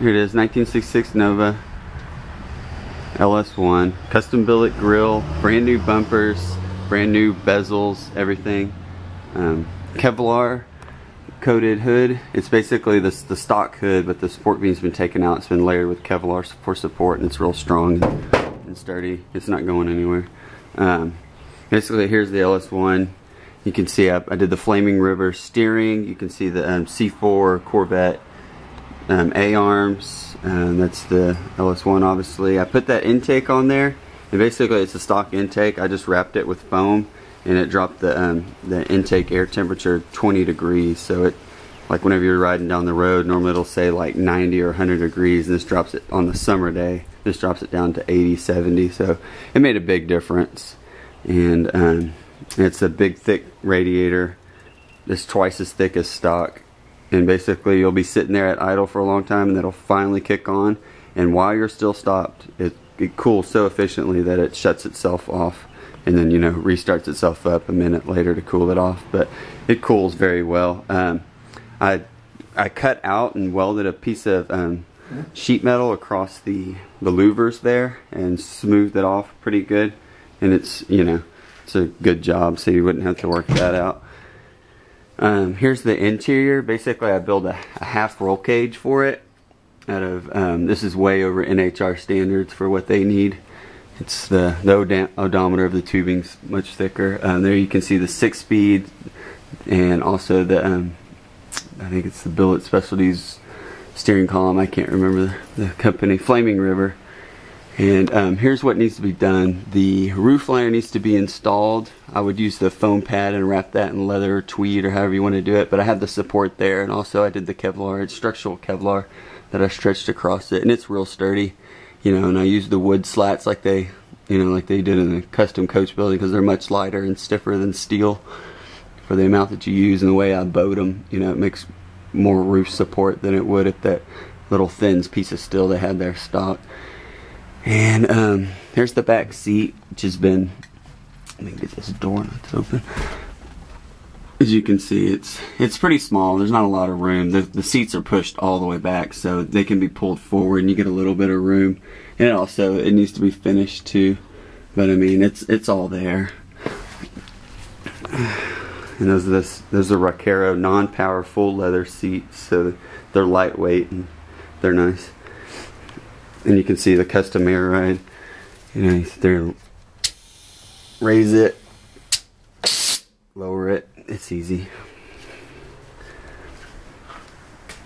Here it is, 1966 Nova LS1, custom billet grill, brand new bumpers, brand new bezels, everything. Kevlar coated hood. It's basically the stock hood, but the sport beam's been taken out. It's been layered with Kevlar for support, and it's real strong and sturdy. It's not going anywhere. Basically, here's the LS1. You can see I did the Flaming River steering. You can see the C4 Corvette A-arms. That's the LS1, obviously. I put that intake on there, and basically it's a stock intake. I just wrapped it with foam, and it dropped the intake air temperature 20 degrees. So it, like whenever you're riding down the road, normally it'll say like 90 or 100 degrees, and this drops it on the summer day. This drops it down to 80, 70. So it made a big difference. And it's a big, thick radiator. It's twice as thick as stock. And basically you'll be sitting there at idle for a long time, and it'll finally kick on, and while you're still stopped, it cools so efficiently that it shuts itself off, and then, you know, restarts itself up a minute later to cool it off. But it cools very well. I cut out and welded a piece of sheet metal across the louvers there and smoothed it off pretty good, and it's, you know, it's a good job, so you wouldn't have to work that out. Here's the interior. Basically, I built a half roll cage for it out of, this is way over NHR standards for what they need. It's the odometer of the tubing's much thicker. There you can see the 6-speed, and also the, I think it's the Billet Specialties steering column. I can't remember the company. Flaming River. And here's what needs to be done. The roof liner needs to be installed. I would use the foam pad and wrap that in leather or tweed or however you want to do it, but I have the support there, and also I did the Kevlar. It's structural Kevlar that I stretched across it, and it's real sturdy, you know. And I used the wood slats like they, you know, like they did in the custom coach building, because they're much lighter and stiffer than steel for the amount that you use. And the way I bowed them, you know, it makes more roof support than it would if that little thin piece of steel they had there stock. And here's the back seat, which has been, let me get this door not to open. As you can see, it's pretty small. There's not a lot of room. The seats are pushed all the way back, so they can be pulled forward, and you get a little bit of room. And also, it needs to be finished too. But I mean, it's all there. And those are Recaro non-power full leather seats, so they're lightweight and they're nice. And you can see the custom airride. You know, you sit there and raise it, lower it. It's easy.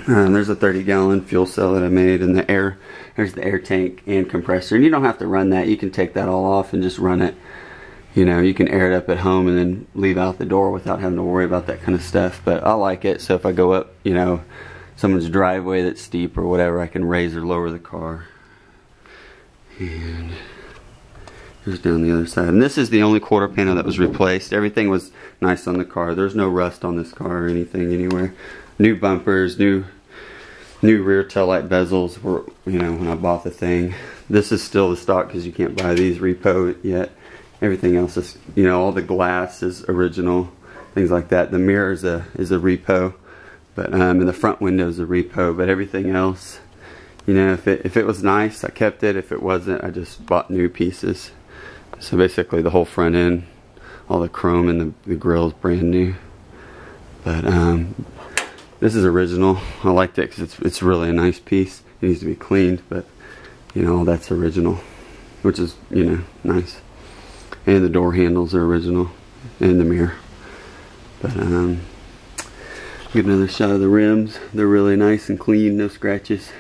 There's a 30-gallon fuel cell that I made, and there's the air tank and compressor. And you don't have to run that. You can take that all off and just run it. You know, you can air it up at home and then leave out the door without having to worry about that kind of stuff. But I like it, so if I go up, you know, someone's driveway that's steep or whatever, I can raise or lower the car. And here's down the other side. And this is the only quarter panel that was replaced. Everything was nice on the car. There's no rust on this car or anything anywhere. New bumpers, new rear taillight bezels were, you know, when I bought the thing. This is still the stock because you can't buy these repo yet. Everything else is, you know, all the glass is original, things like that. The mirror is a repo, but and the front window is a repo. But everything else, you know, if it was nice, I kept it. If it wasn't, I just bought new pieces. So basically, the whole front end, all the chrome and the grill is brand new. But this is original. I liked it because it's really a nice piece. It needs to be cleaned, but you know, all that's original, which is, you know, nice. And the door handles are original, and the mirror. But get another shot of the rims. They're really nice and clean, no scratches.